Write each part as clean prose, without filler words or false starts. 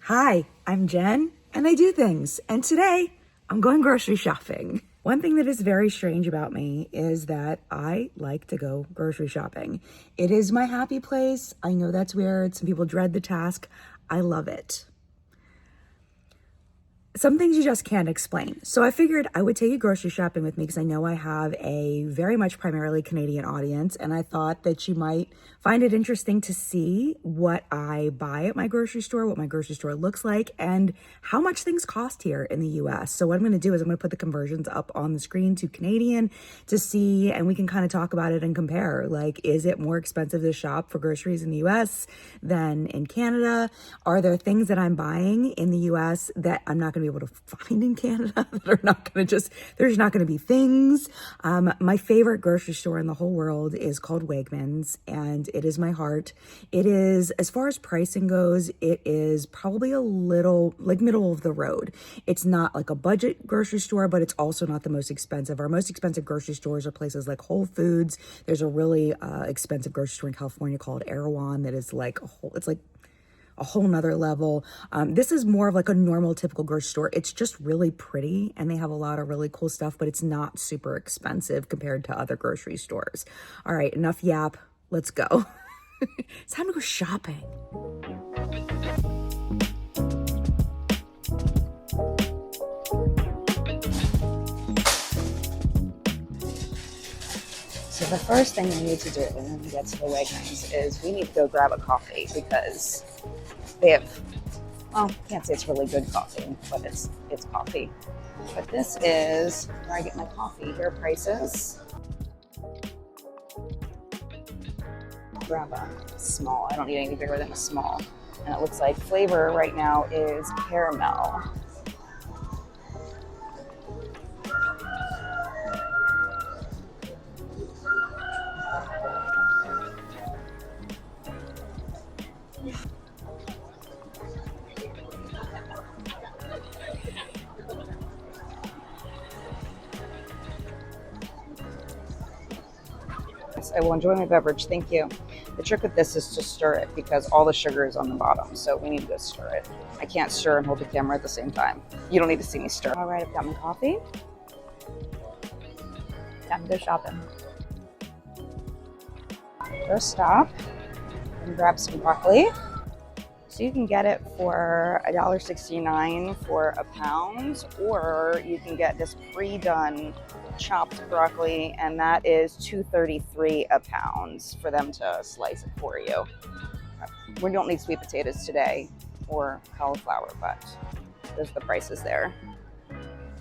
Hi, I'm Jen, and I do things. And today, I'm going grocery shopping. One thing that is very strange about me is that I like to go grocery shopping. It is my happy place. I know that's weird. Some people dread the task. I love it. Some things you just can't explain. So I figured I would take you grocery shopping with me because I know I have a very much primarily Canadian audience, and I thought that you might find it interesting to see what I buy at my grocery store, what my grocery store looks like, and how much things cost here in the US. So what I'm going to do is I'm going to put the conversions up on the screen to Canadian to see, and we can kind of talk about it and compare. Like, is it more expensive to shop for groceries in the US than in Canada? Are there things that I'm buying in the US that I'm not going to be able to find in Canada that are not going to there's not going to be things. My favorite grocery store in the whole world is called Wegmans, and it is my heart. It is, as far as pricing goes, it is probably a little like middle of the road. It's not like a budget grocery store, but it's also not the most expensive. Our most expensive grocery stores are places like Whole Foods. There's a really expensive grocery store in California called Erewhon that is like it's like a whole nother level. This is more of like a normal, typical grocery store. It's just really pretty, and they have a lot of really cool stuff, but it's not super expensive compared to other grocery stores. All right, enough yap. Let's go. It's time to go shopping. So the first thing we need to do when we get to the Wegmans is we need to go grab a coffee because they have, well, I can't say it's really good coffee, but it's coffee. But this is where I get my coffee. Here are prices. Grab a small. I don't need anything bigger than a small. And it looks like flavor right now is caramel. I will enjoy my beverage, thank you. The trick with this is to stir it because all the sugar is on the bottom, so we need to go stir it. I can't stir and hold the camera at the same time. You don't need to see me stir. All right, I've got my coffee. Time to go shopping. First stop, and grab some broccoli. So you can get it for $1.69 for a pound, or you can get this pre-done chopped broccoli, and that is $2.33 a pound for them to slice it for you. We don't need sweet potatoes today or cauliflower, but there's the prices there.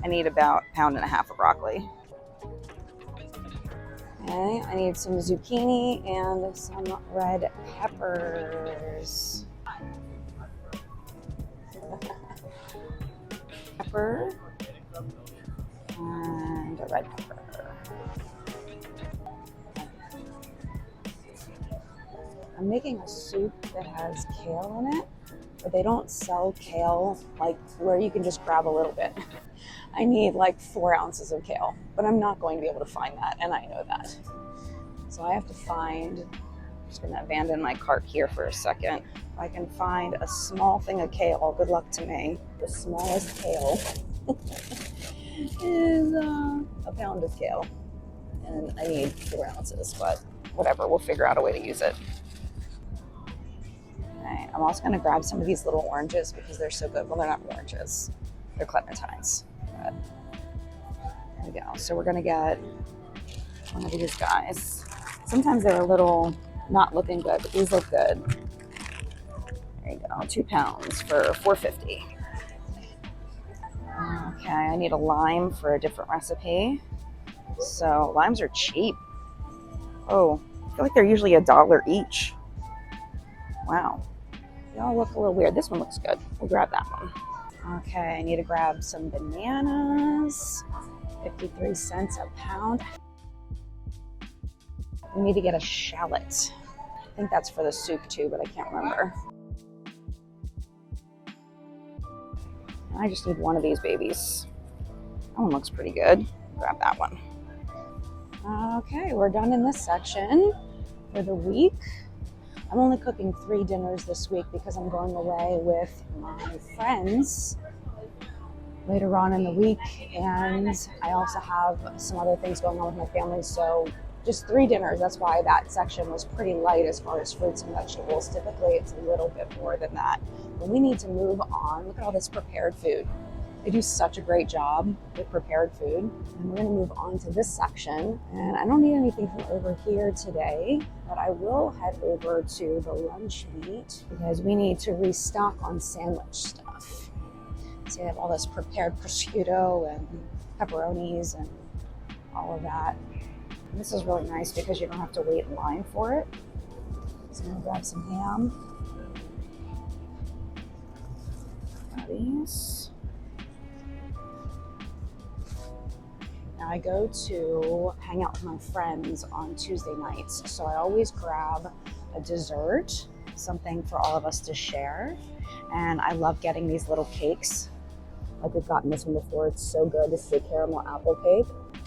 I need about a pound and a half of broccoli. Okay, I need some zucchini and some red peppers. Pepper and a red pepper. I'm making a soup that has kale in it, but they don't sell kale like where you can just grab a little bit. I need like 4 ounces of kale, but I'm not going to be able to find that, and I know that. So I have to find, I'm just gonna abandon my cart here for a second. If I can find a small thing of kale, good luck to me. The smallest kale is a pound of kale, and I need 4 ounces, but whatever, we'll figure out a way to use it. Okay, I'm also gonna grab some of these little oranges because they're so good. Well, they're not oranges, they're clementines. But there we go. So we're gonna get one of these guys. Sometimes they're a little not looking good, but these look good. There you go, 2 pounds for $4.50. Okay, I need a lime for a different recipe. So limes are cheap. Oh, I feel like they're usually $1 each. Wow, they all look a little weird. This one looks good. We'll grab that one. Okay, I need to grab some bananas. 53 cents a pound. We need to get a shallot. I think that's for the soup too, but I can't remember. I just need one of these babies. That one looks pretty good. Grab that one. Okay, we're done in this section for the week. I'm only cooking 3 dinners this week because I'm going away with my friends later on in the week, and I also have some other things going on with my family, so just 3 dinners. That's why that section was pretty light as far as fruits and vegetables. Typically it's a little bit more than that, but we need to move on. Look at all this prepared food. They do such a great job with prepared food. And we're gonna move on to this section. And I don't need anything from over here today, but I will head over to the lunch meat because we need to restock on sandwich stuff. So they have all this prepared prosciutto and pepperonis and all of that. And this is really nice because you don't have to wait in line for it. So I'm gonna grab some ham. Got these. Now I go to hang out with my friends on Tuesday nights, so I always grab a dessert, something for all of us to share. And I love getting these little cakes. Like we've gotten this one before, it's so good. This is a caramel apple cake.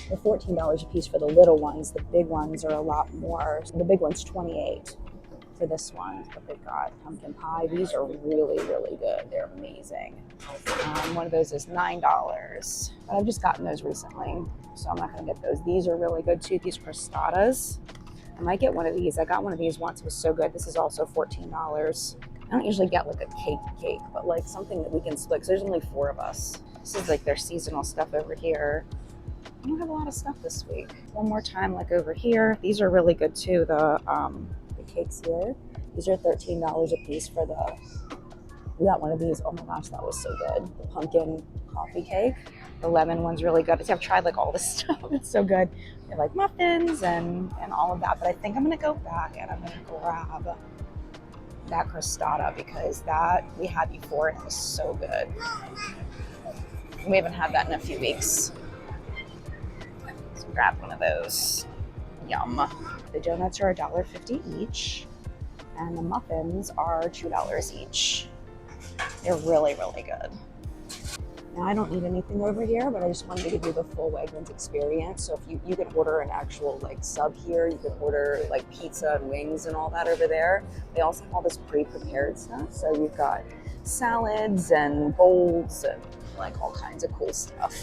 They're $14 a piece for the little ones. The big ones are a lot more. The big one's $28 for this one, but they've got pumpkin pie. These are really, really good. They're amazing. One of those is $9, but I've just gotten those recently, so I'm not gonna get those. These are really good too, these crostadas. I might get one of these. I got one of these once, it was so good. This is also $14. I don't usually get like a cake, but like something that we can split, because there's only 4 of us. This is like their seasonal stuff over here. I don't have a lot of stuff this week. One more time, like over here. These are really good too, the cakes here. These are $13 a piece for we got one of these. Oh my gosh, that was so good. The pumpkin coffee cake. The lemon one's really good. I've tried like all this stuff. It's so good. They have like muffins and all of that. But I think I'm gonna go back and I'm gonna grab that crostata because that we had before and it was so good. We haven't had that in a few weeks. So grab one of those. Yum. The donuts are $1.50 each, and the muffins are $2 each. They're really, really good. Now I don't need anything over here, but I just wanted to give you the full Wegmans experience. So if you can order an actual like sub here, you can order like pizza and wings and all that over there. They also have all this pre-prepared stuff. So you've got salads and bowls and like all kinds of cool stuff.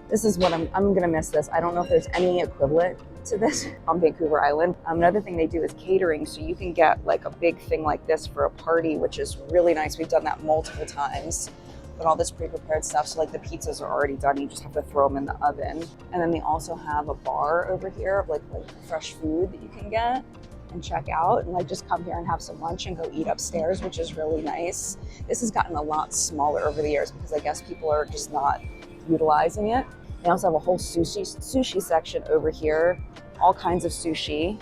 This is what I'm gonna miss this. I don't know if there's any equivalent to this on Vancouver Island. Another thing they do is catering, so you can get like a big thing like this for a party, which is really nice. We've done that multiple times. But all this pre-prepared stuff, so like the pizzas are already done, you just have to throw them in the oven. And then they also have a bar over here of like fresh food that you can get and check out, and like just come here and have some lunch and go eat upstairs, which is really nice. This has gotten a lot smaller over the years because I guess people are just not utilizing it. They also have a whole sushi section over here, all kinds of sushi.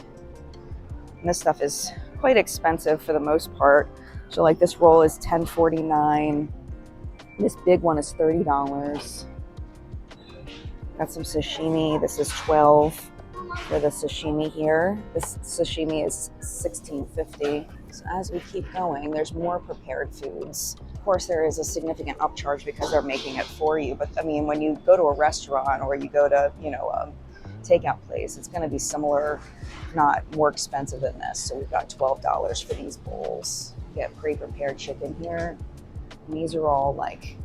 And this stuff is quite expensive for the most part. So like this roll is $10.49. This big one is $30. Got some sashimi. This is $12 for the sashimi here. This sashimi is $16.50. So as we keep going, there's more prepared foods. Of course, there is a significant upcharge because they're making it for you. But I mean, when you go to a restaurant or you go to, a takeout place, it's going to be similar, if not more expensive than this. So we've got $12 for these bowls. You get pre-prepared chicken here. And these are all like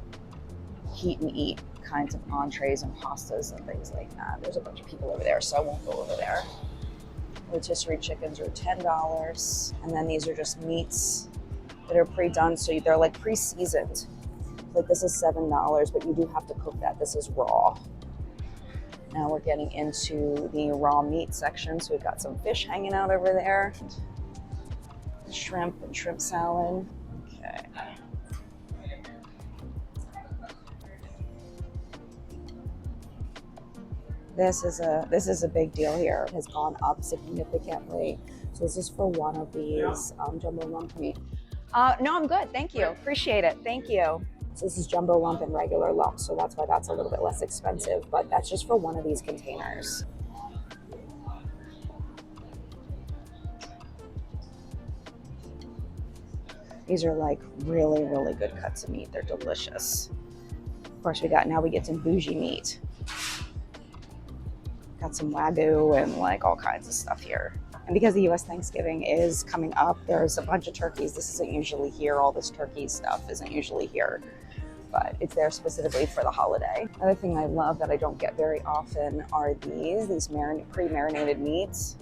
heat and eat kinds of entrees and pastas and things like that. There's a bunch of people over there, so I won't go over there. Rotisserie chickens are $10. And then these are just meats that are pre-done, so they're like pre-seasoned. Like this is $7, but you do have to cook that. This is raw. Now we're getting into the raw meat section. So we've got some fish hanging out over there. Shrimp and shrimp salad. Okay. This is a big deal here. It has gone up significantly. So this is for one of these jumbo lump meat. No, I'm good. Thank you. Appreciate it. Thank you. So this is jumbo lump and regular lump, so that's why that's a little bit less expensive, but that's just for one of these containers. These are like really, really good cuts of meat. They're delicious. Of course, we get some bougie meat. Got some Wagyu and like all kinds of stuff here. And because the US Thanksgiving is coming up, there's a bunch of turkeys. This isn't usually here. All this turkey stuff isn't usually here, but it's there specifically for the holiday. Another thing I love that I don't get very often are these pre-marinated meats.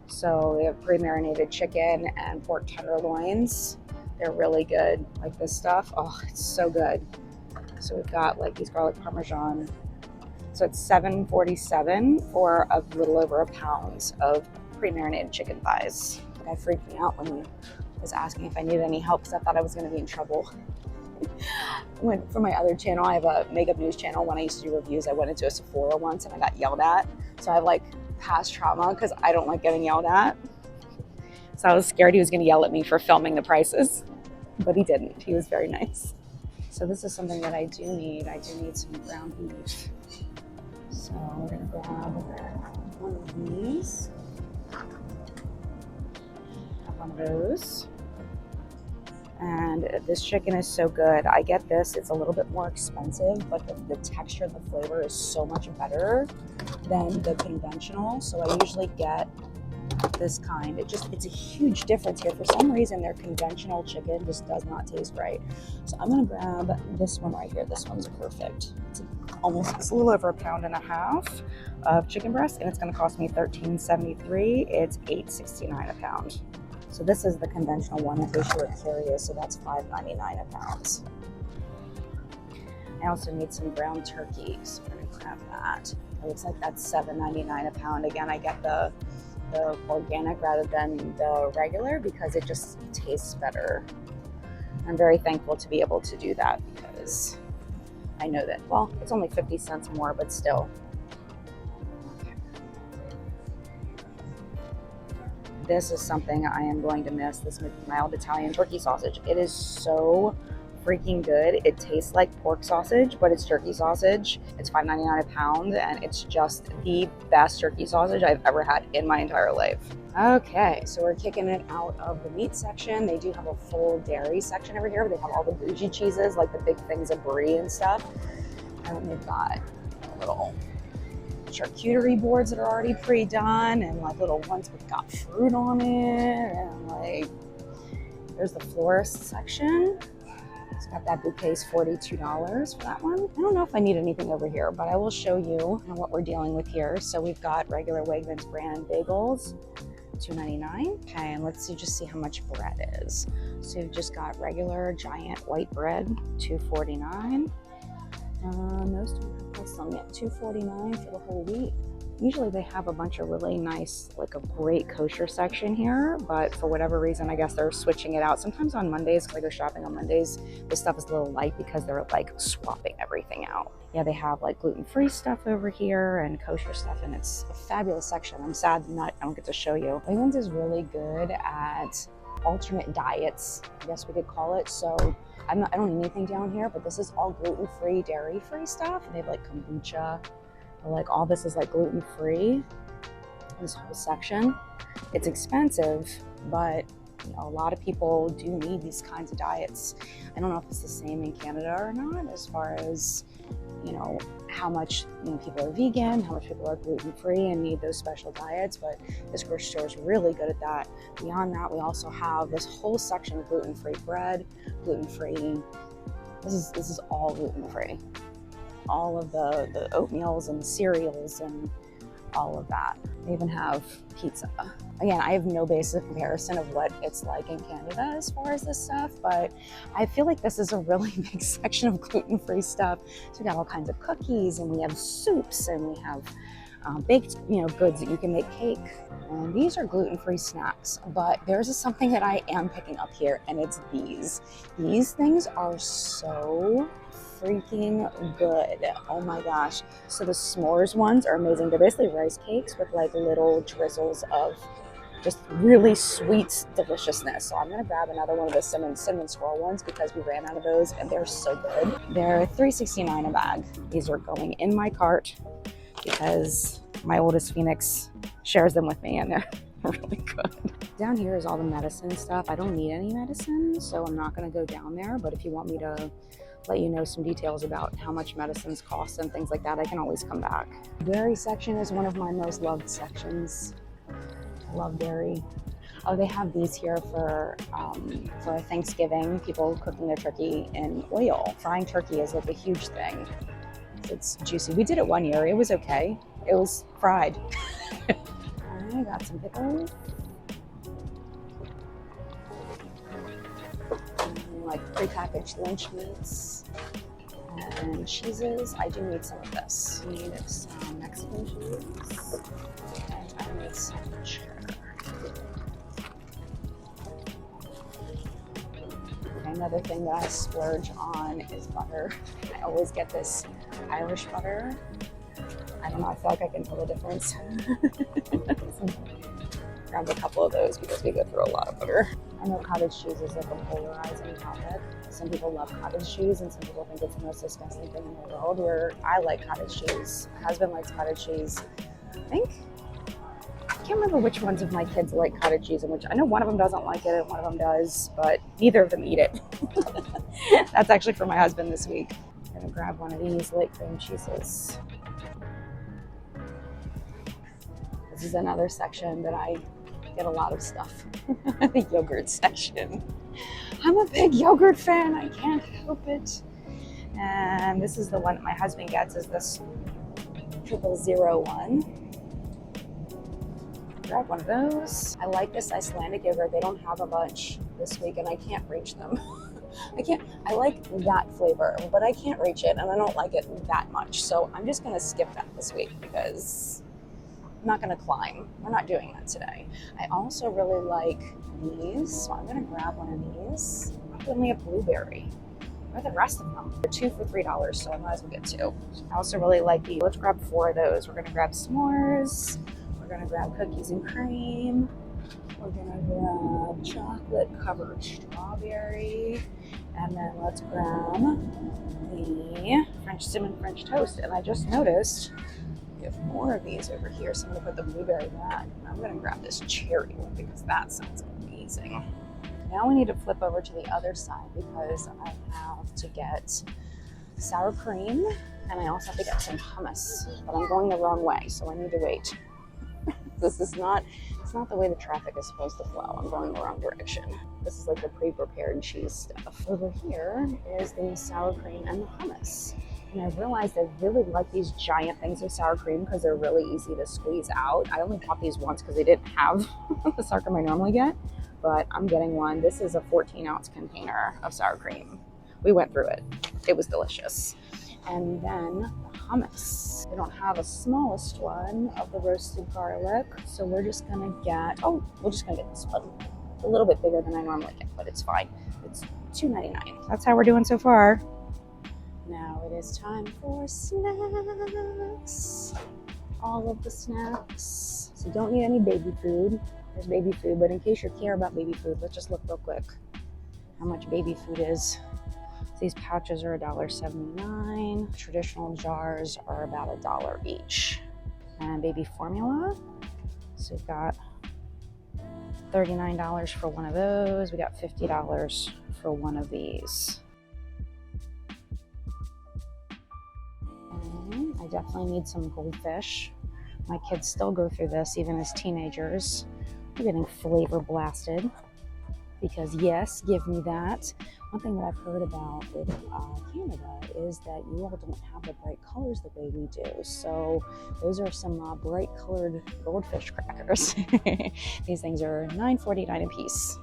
So we have pre-marinated chicken and pork tenderloins. They're really good. Like this stuff, oh, it's so good. So we've got like these garlic parmesan. So it's $7.47 for a little over a pound of pre-marinated chicken thighs. That freaked me out when he was asking if I needed any help because I thought I was going to be in trouble. For my other channel, I have a makeup news channel. When I used to do reviews, I went into a Sephora once and I got yelled at. So I have like past trauma because I don't like getting yelled at. So I was scared he was going to yell at me for filming the prices, but he didn't. He was very nice. So this is something that I do need. I do need some ground beef. So we're gonna grab one of these. Have one of those. And this chicken is so good. I get this, it's a little bit more expensive, but the texture and the flavor is so much better than the conventional. So I usually get this kind. It's a huge difference here. For some reason, their conventional chicken just does not taste right. So I'm gonna grab this one right here. This one's perfect. It's a little over 1.5 pounds of chicken breast, and it's gonna cost me $13.73. It's $8.69 a pound. So this is the conventional one in case you were curious. So that's $5.99 a pound. I also need some ground turkey, so we're gonna grab that. It looks like that's $7.99 a pound. Again, I get the organic rather than the regular because it just tastes better. I'm very thankful to be able to do that because I know that, well, it's only 50 cents more, but still. This is something I am going to miss, this mild Italian turkey sausage. It is so freaking good. It tastes like pork sausage, but it's turkey sausage. It's $5.99 a pound, and it's just the best turkey sausage I've ever had in my entire life. Okay, so we're kicking it out of the meat section. They do have a full dairy section over here. They have all the bougie cheeses, like the big things of brie and stuff. And then they've got little charcuterie boards that are already pre-done, and like little ones with got fruit on it, and like there's the florist section. It's got that bouquet's $42 for that one. I don't know if I need anything over here, but I will show you what we're dealing with here. So we've got regular Wegmans brand bagels, $2.99. Okay, and let's just see how much bread is. So you've just got regular giant white bread, $2.49. Those two have priced them yet, $2.49 for the whole wheat. Usually they have a bunch of really nice, like a great kosher section here, but for whatever reason, I guess they're switching it out. Sometimes on Mondays, because I go shopping on Mondays, this stuff is a little light because they're like swapping everything out. Yeah, they have like gluten-free stuff over here and kosher stuff, and it's a fabulous section. I'm sad I don't get to show you. Wegmans is really good at alternate diets, I guess we could call it. So I don't need anything down here, but this is all gluten-free, dairy-free stuff. And they have like kombucha. Like all this is like gluten-free, this whole section. It's expensive, but you know, a lot of people do need these kinds of diets. I don't know if it's the same in Canada or not, as far as, you know, how much people are vegan, how much people are gluten-free and need those special diets, but this grocery store is really good at that. Beyond that, we also have this whole section of gluten-free bread, gluten-free, this is all gluten-free. All of the oatmeals and the cereals and all of that. They even have pizza. Again, I have no basic comparison of what it's like in Canada as far as this stuff, but I feel like this is a really big section of gluten-free stuff. So we got all kinds of cookies, and we have soups, and we have baked, goods that you can make cake. And these are gluten-free snacks, but there's something that I am picking up here, and it's these. These things are so freaking good. Oh my gosh. So the s'mores ones are amazing. They're basically rice cakes with like little drizzles of just really sweet deliciousness. So I'm gonna grab another one of the cinnamon swirl ones because we ran out of those and they're so good. They're $3.69 a bag. These are going in my cart because my oldest Phoenix shares them with me and they're really good. Down here is all the medicine stuff. I don't need any medicine, so I'm not gonna go down there, but if you want me to let you know some details about how much medicines cost and things like that, I can always come back. Dairy section is one of my most loved sections. Love dairy. Oh, they have these here for Thanksgiving. People cooking their turkey in oil. Frying turkey is like a huge thing. It's juicy. We did it one year. It was okay. It was fried. I got some pickles. Like prepackaged lunch meats and cheeses. I do need some of this. I need some Mexican cheese and I need some cheddar. Okay, another thing that I splurge on is butter. I always get this Irish butter. I don't know, I feel like I can tell the difference. Grab a couple of those because we go through a lot of butter. I know cottage cheese is like a polarizing topic. Some people love cottage cheese and some people think it's the most disgusting thing in the world, where I like cottage cheese. My husband likes cottage cheese. I can't remember which ones of my kids like cottage cheese and which. I know one of them doesn't like it and one of them does, but neither of them eat it. That's actually for my husband this week. I'm gonna grab one of these light cream cheeses. This is another section that I get a lot of stuff. The yogurt section. I'm a big yogurt fan, I can't help it. And this is the one that my husband gets, is this 001. Grab one of those. I like this Icelandic yogurt. They don't have a bunch this week and I can't reach them. I like that flavor, but I can't reach it and I don't like it that much. So I'm just gonna skip that this week because I'm not gonna climb. We're not doing that today. I also really like these, so I'm gonna grab one of these. Only a blueberry. Where are the rest of them? They're 2 for $3, so I might as well get 2. I also really like these. Let's grab 4 of those. We're gonna grab s'mores. We're gonna grab cookies and cream. We're gonna grab chocolate covered strawberry. And then let's grab the cinnamon French toast. And I just noticed we have more of these over here. So I'm gonna put the blueberry back. I'm gonna grab this cherry one because that sounds amazing. Now we need to flip over to the other side because I have to get sour cream and I also have to get some hummus, but I'm going the wrong way, so I need to wait. It's not the way the traffic is supposed to flow. I'm going the wrong direction. This is like the pre-prepared cheese stuff. Over here is the sour cream and the hummus. And I realized I really like these giant things of sour cream because they're really easy to squeeze out. I only bought these once because they didn't have the sour cream I normally get, but I'm getting one. This is a 14-ounce container of sour cream. We went through it. It was delicious. And then the hummus. We don't have a smallest one of the roasted garlic, so we're just gonna get, this one. It's a little bit bigger than I normally get, but it's fine. It's $2.99. That's how we're doing so far. Now it is time for snacks. All of the snacks. So don't need any baby food. There's baby food, but in case you care about baby food, let's just look real quick how much baby food is. So these pouches are $1.79. Traditional jars are about $1 each. And baby formula. So we've got $39 for one of those. We got $50 for one of these. And I definitely need some goldfish. My kids still go through this even as teenagers. We're getting flavor blasted because yes, give me that. One thing that I've heard about with Canada is that you all don't have the bright colors the way we do. So those are some bright colored goldfish crackers. These things are $9.49 a piece.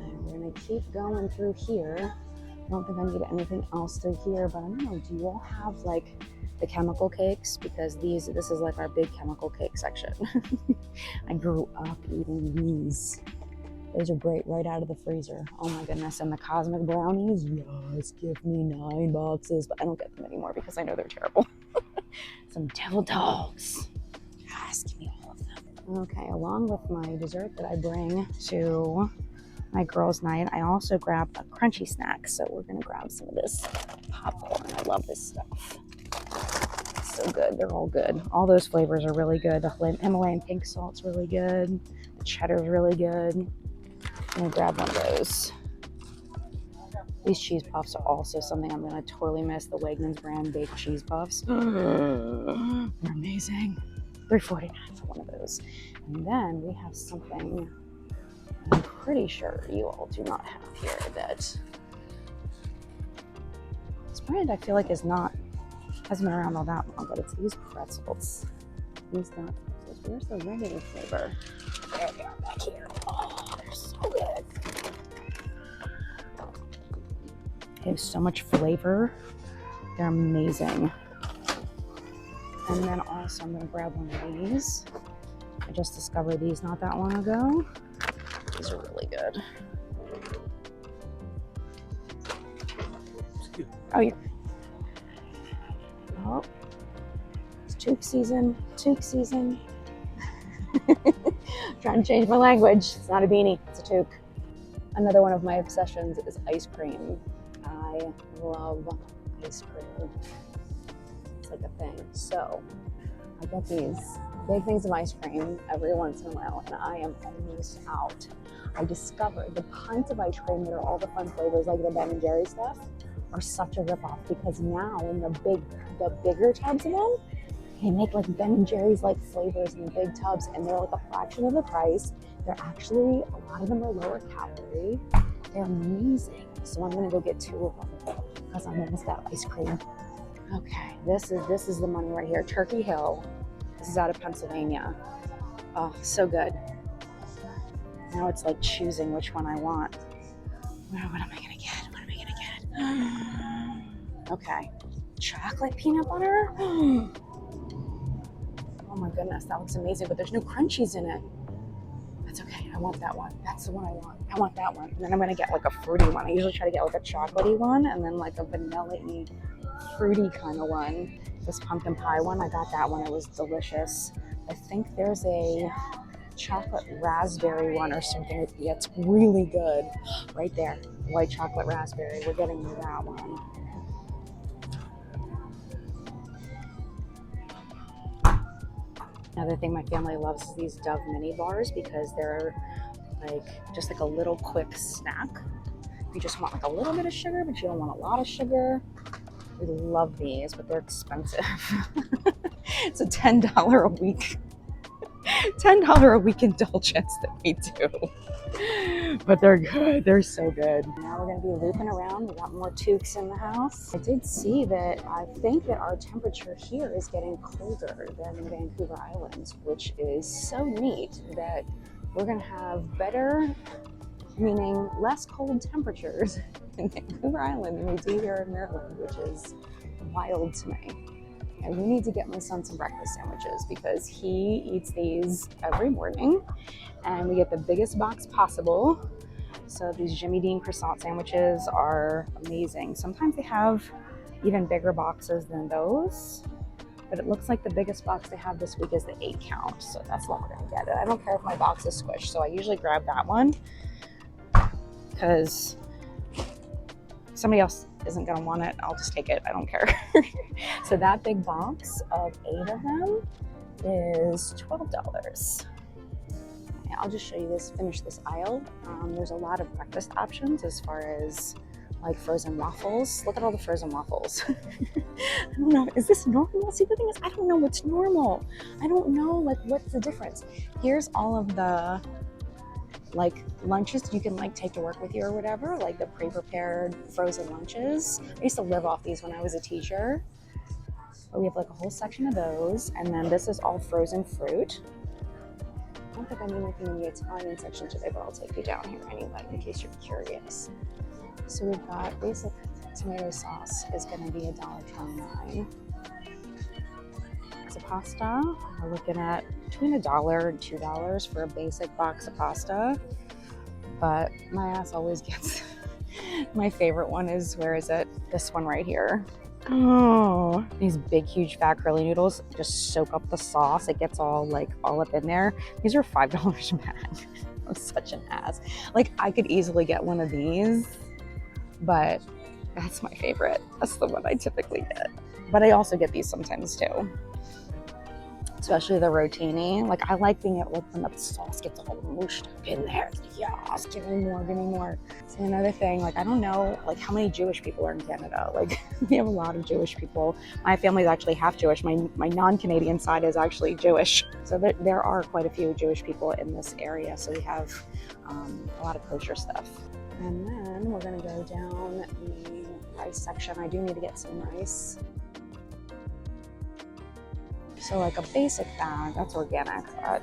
And we're gonna keep going through here. I don't think I need anything else through here, but I don't know, do you all have like the chemical cakes? Because this is like our big chemical cake section. I grew up eating these. Those are great right out of the freezer. Oh my goodness. And the cosmic brownies, yes, give me 9 boxes, but I don't get them anymore because I know they're terrible. Some devil dogs. Yes, give me all of them. Okay, along with my dessert that I bring to my girls' night, I also grab a crunchy snack. So we're gonna grab some of this popcorn. I love this stuff. It's so good. They're all good. All those flavors are really good. The Himalayan pink salt's really good. The cheddar's really good. I'm gonna grab one of those. These cheese puffs are also something I'm gonna totally miss. The Wegmans brand baked cheese puffs. They're amazing. $3.49 for one of those. And then we have something I'm pretty sure you all do not have here that this brand I feel like hasn't been around all that long, but it's these pretzels. These not pretzels. Where's the regular flavor? There they are back here. Oh, they're so good. They have so much flavor. They're amazing. And then also I'm gonna grab one of these. I just discovered these not that long ago. These are really good. Oh, yeah. Oh, it's toque season. Toque season. Trying to change my language. It's not a beanie, it's a toque. Another one of my obsessions is ice cream. I love ice cream. It's like a thing. So I get these big things of ice cream every once in a while, and I am almost out. I discovered the pints of ice cream that are all the fun flavors, like the Ben and Jerry stuff, are such a ripoff, because now in the bigger tubs of them, they make like Ben and Jerry's like flavors in the big tubs, and they're like a fraction of the price. They're actually, a lot of them are lower calorie. They're amazing. So I'm gonna go get 2 of them because I'm almost out of ice cream. Okay, this is the money right here. Turkey Hill. This is out of Pennsylvania. Oh, so good. Now it's like choosing which one I want. What am I gonna get? What am I gonna get? Okay, chocolate peanut butter. Oh my goodness, that looks amazing, but there's no crunchies in it. That's okay, I want that one. That's the one I want. I want that one. And then I'm gonna get like a fruity one. I usually try to get like a chocolatey one and then like a vanilla-y, fruity kind of one. This pumpkin pie one, I got that one. It was delicious. I think there's a chocolate raspberry one or something. Yeah, it's really good. Right there, white chocolate raspberry. We're getting that one. Another thing my family loves is these Dove mini bars, because they're like just like a little quick snack. You just want like a little bit of sugar, but you don't want a lot of sugar. We love these, but they're expensive. It's a $10 a week. $10 a week indulgence that we do. But they're good. They're so good. Now we're going to be looping around. We got more toques in the house. I did see that I think that our temperature here is getting colder than in Vancouver Island, which is so neat that we're going to have better, meaning less cold temperatures in Vancouver Island than we do here in Maryland, which is wild to me. And we need to get my son some breakfast sandwiches because he eats these every morning, and we get the biggest box possible. So these Jimmy Dean croissant sandwiches are amazing. Sometimes they have even bigger boxes than those, but it looks like the biggest box they have this week is the 8 count. So that's what we're gonna get. I don't care if my box is squished, so I usually grab that one because somebody else isn't gonna want it. I'll just take it, I don't care. So that big box of 8 of them is $12. Okay, I'll just show you this, finish this aisle. There's a lot of breakfast options as far as like frozen waffles. Look at all the frozen waffles. I don't know, is this normal? See, the thing is, I don't know what's normal. I don't know like what's the difference. Here's all of the like lunches you can like take to work with you or whatever, like the pre-prepared frozen lunches. I used to live off these when I was a teacher. But we have like a whole section of those, and then this is all frozen fruit. I don't think I'm looking in the Italian section today, but I'll take you down here anyway in case you're curious. So we've got basic tomato sauce is going to be $1.29. It's a pasta. We're looking at between $1 and $2 for a basic box of pasta. But my ass always gets my favorite one is, where is it? This one right here. Oh, these big, huge, fat, curly noodles just soak up the sauce. It gets all up in there. These are $5 a bag. I'm such an ass. Like, I could easily get one of these, but that's my favorite. That's the one I typically get. But I also get these sometimes too. especially the rotini. Like I like being able, when the sauce gets all mushed up in there. Yes, give me more, give me more. See, another thing, like I don't know like how many Jewish people are in Canada. Like we have a lot of Jewish people. My family is actually half Jewish. My non-Canadian side is actually Jewish. So there are quite a few Jewish people in this area. So we have a lot of kosher stuff. And then we're gonna go down the rice section. I do need to get some rice. So like a basic bag, that's organic, but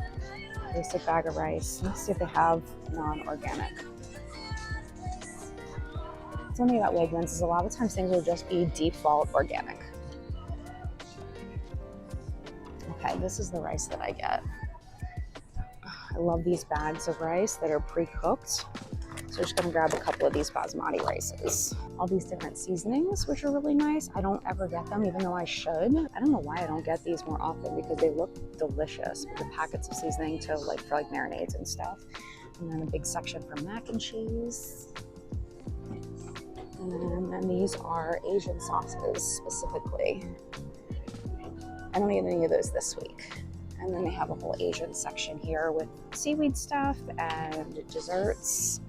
basic bag of rice. Let's see if they have non-organic. One thing about Wegmans is a lot of times things will just be default organic. Okay, this is the rice that I get. I love these bags of rice that are pre-cooked. So I'm just gonna grab a couple of these basmati rices. All these different seasonings, which are really nice. I don't ever get them, even though I should. I don't know why I don't get these more often because they look delicious with the packets of seasoning to like for like marinades and stuff. And then a big section for mac and cheese. And then these are Asian sauces specifically. I don't eat any of those this week. And then they have a whole Asian section here with seaweed stuff and desserts,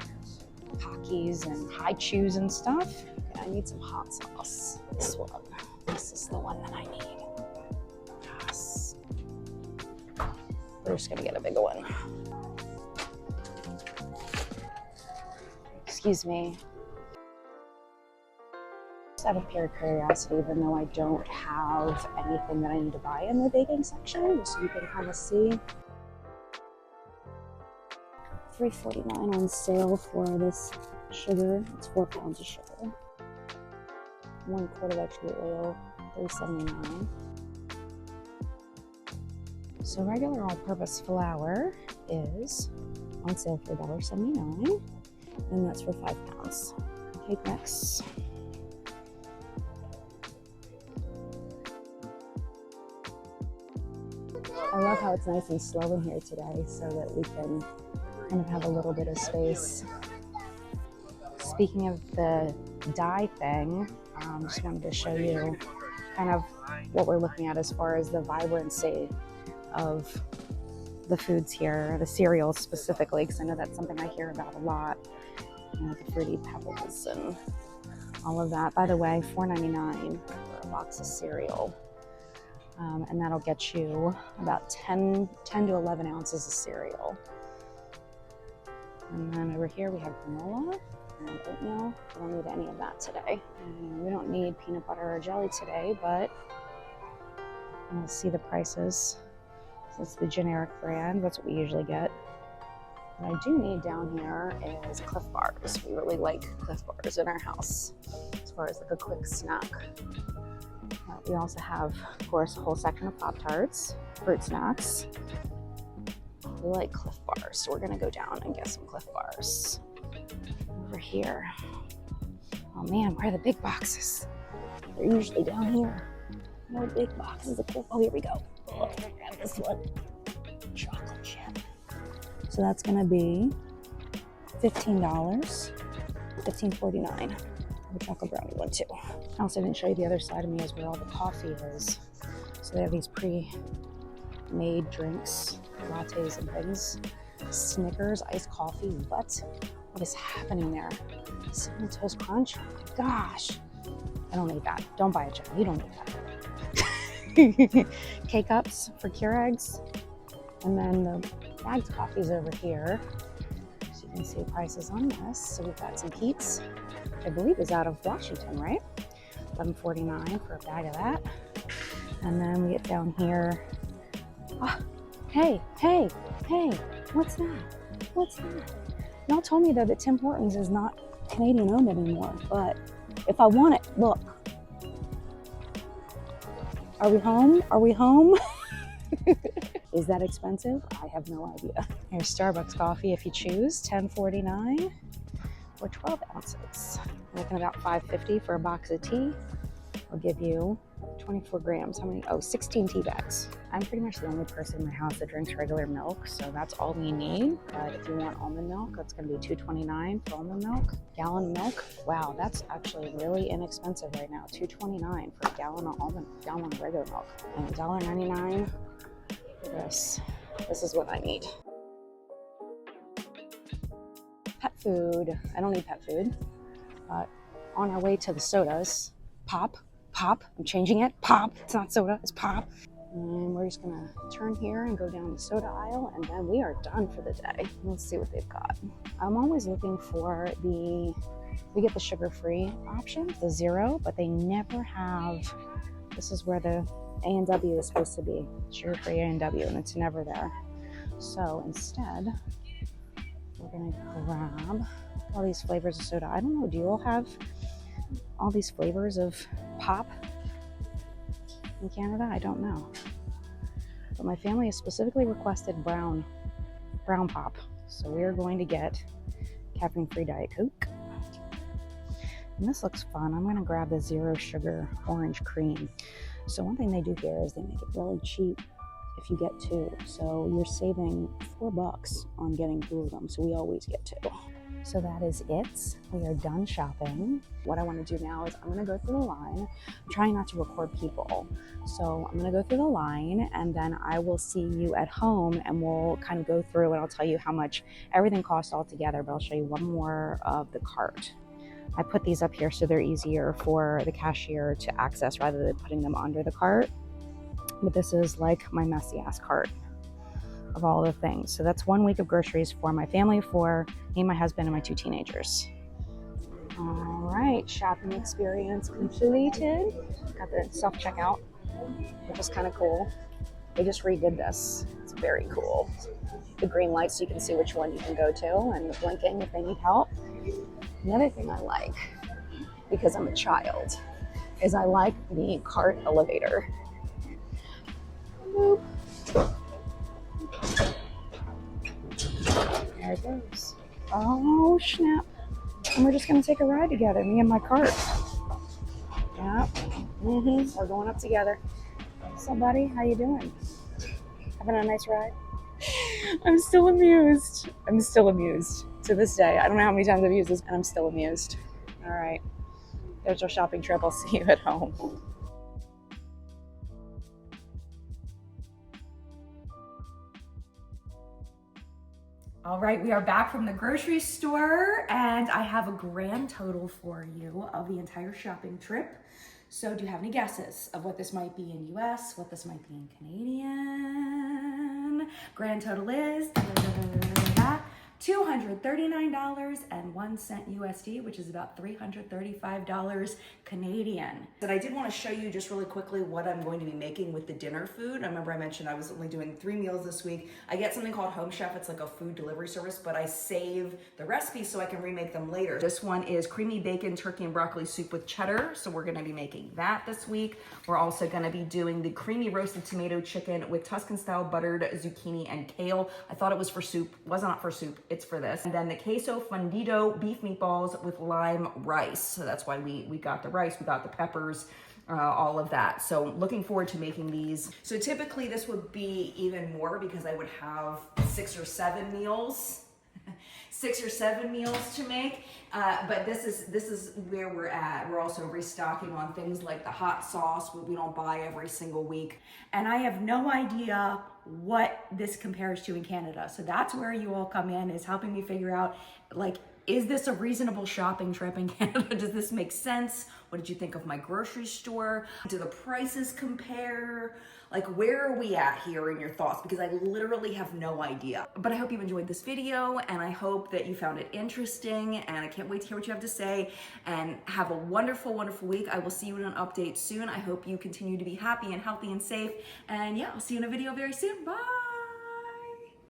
Takis and haichus and stuff. I need some hot sauce. This one. This is the one that I need. Yes. We're just gonna get a bigger one. Excuse me. Just out of pure curiosity, even though I don't have anything that I need to buy in the baking section, just so you can kind of see. $3.49 on sale for this sugar. It's 4 pounds of sugar. 1 quart of vegetable oil, $3.79. So regular all-purpose flour is on sale for $1.79, and that's for 5 pounds. Cake mix. I love how it's nice and slow in here today so that we can kind of have a little bit of space. Speaking of the dye thing, just wanted to show you kind of what we're looking at as far as the vibrancy of the foods here, the cereals specifically, because I know that's something I hear about a lot, you know, the Fruity Pebbles and all of that. By the way, $4.99 for a box of cereal. And that'll get you about 10 to 11 ounces of cereal. And then over here we have granola and oatmeal. We don't need any of that today. And we don't need peanut butter or jelly today, but you'll see the prices. So it's the generic brand. That's what we usually get. What I do need down here is Cliff Bars. We really like Cliff Bars in our house as far as like a quick snack. We also have, of course, a whole section of Pop-Tarts, fruit snacks. We like Cliff Bars, so we're gonna go down and get some Cliff Bars. Over here. Oh man, where are the big boxes? They're usually down here. No big boxes of Cliff. Oh, here we go. Oh, I'm gonna grab this one. Chocolate chip. So that's gonna be $15, $15.49. The chocolate brownie one too. I also didn't show you the other side of me is where all the coffee is. So they have these pre-made drinks, lattes and things. Snickers, iced coffee, what is happening there? Cinnamon Toast Crunch, oh my gosh. I don't need that. Don't buy it, Jen. You don't need that. K-Cups for Keurigs. And then the bagged coffee's over here. So you can see prices on this. So we've got some Pete's, which I believe is out of Washington, right? $11.49 for a bag of that. And then we get down here. Oh, hey, what's that? What's that? Y'all told me though that Tim Hortons is not Canadian owned anymore, but if I want it, look. Are we home? Are we home? Is that expensive? I have no idea. Here's Starbucks coffee if you choose, $10.49 for 12 ounces. I'm looking about $5.50 for a box of tea. I'll give you 24 grams. How many? Oh, 16 tea bags. I'm pretty much the only person in my house that drinks regular milk, so that's all we need. But if you want almond milk, that's going to be $2.29 for almond milk. Gallon of milk, wow, that's actually really inexpensive right now. $2.29 for a gallon of regular milk, and $1.99 This is what I need. Pet food. I don't need pet food. But on our way to the sodas, pop. I'm changing it. Pop. It's not soda, it's pop. And we're just gonna turn here and go down the soda aisle, and then we are done for the day. Let's see what they've got. I'm always looking for we get the sugar-free option, the zero, but they never have, this is where the A&W is supposed to be, sugar-free A&W, and it's never there. So instead, we're gonna grab all these flavors of soda. I don't know, do you all have all these flavors of pop in Canada? I don't know. But my family has specifically requested brown pop. So we are going to get caffeine-free Diet Coke. And this looks fun. I'm gonna grab the zero sugar orange cream. So one thing they do here is they make it really cheap if you get two. So you're saving $4 on getting 2 of them. So we always get 2. So that is it. We are done shopping. What I want to do now is I'm going to go through the line. I'm trying not to record people. So I'm going to go through the line, and then I will see you at home, and we'll kind of go through and I'll tell you how much everything costs all together, but I'll show you one more of the cart. I put these up here so they're easier for the cashier to access rather than putting them under the cart. But this is like my messy ass cart of all the things. So that's 1 week of groceries for my family, for me, my husband, and my 2 teenagers. All right, shopping experience completed. Got the self-checkout, which is kind of cool. They just redid this. It's very cool. The green light so you can see which one you can go to, and the blinking if they need help. Another thing I like, because I'm a child, is I like the cart elevator. Boop. There it goes. Oh, snap. And we're just going to take a ride together, me and my cart. Yep. We're going up together. So, buddy, how you doing? Having a nice ride? I'm still amused. To this day. I don't know how many times I've used this, and I'm still amused. All right. There's our shopping trip. I'll see you at home. All right, we are back from the grocery store, and I have a grand total for you of the entire shopping trip. So do you have any guesses of what this might be in US, what this might be in Canadian? Grand total is $239.01 USD, which is about $335 Canadian. But I did want to show you just really quickly what I'm going to be making with the dinner food. I remember I mentioned I was only doing 3 meals this week. I get something called Home Chef. It's like a food delivery service, but I save the recipes so I can remake them later. This one is creamy bacon, turkey, and broccoli soup with cheddar. So we're going to be making that this week. We're also going to be doing the creamy roasted tomato chicken with Tuscan style buttered zucchini and kale. I thought it was for soup. It was not for soup. It's for this. And then the queso fundido beef meatballs with lime rice. So that's why we got the rice, we got the peppers, all of that. So looking forward to making these. So typically this would be even more because I would have 6 or 7 meals. 6 or 7 meals to make, but this is where we're at. We're also restocking on things like the hot sauce, we don't buy every single week. And I have no idea what this compares to in Canada. So that's where you all come in, is helping me figure out, like, is this a reasonable shopping trip in Canada? Does this make sense? What did you think of my grocery store? Do the prices compare? Like, where are we at here in your thoughts? Because I literally have no idea. But I hope you enjoyed this video, and I hope that you found it interesting, and I can't wait to hear what you have to say. And have a wonderful, wonderful week. I will see you in an update soon. I hope you continue to be happy and healthy and safe. And yeah, I'll see you in a video very soon. Bye.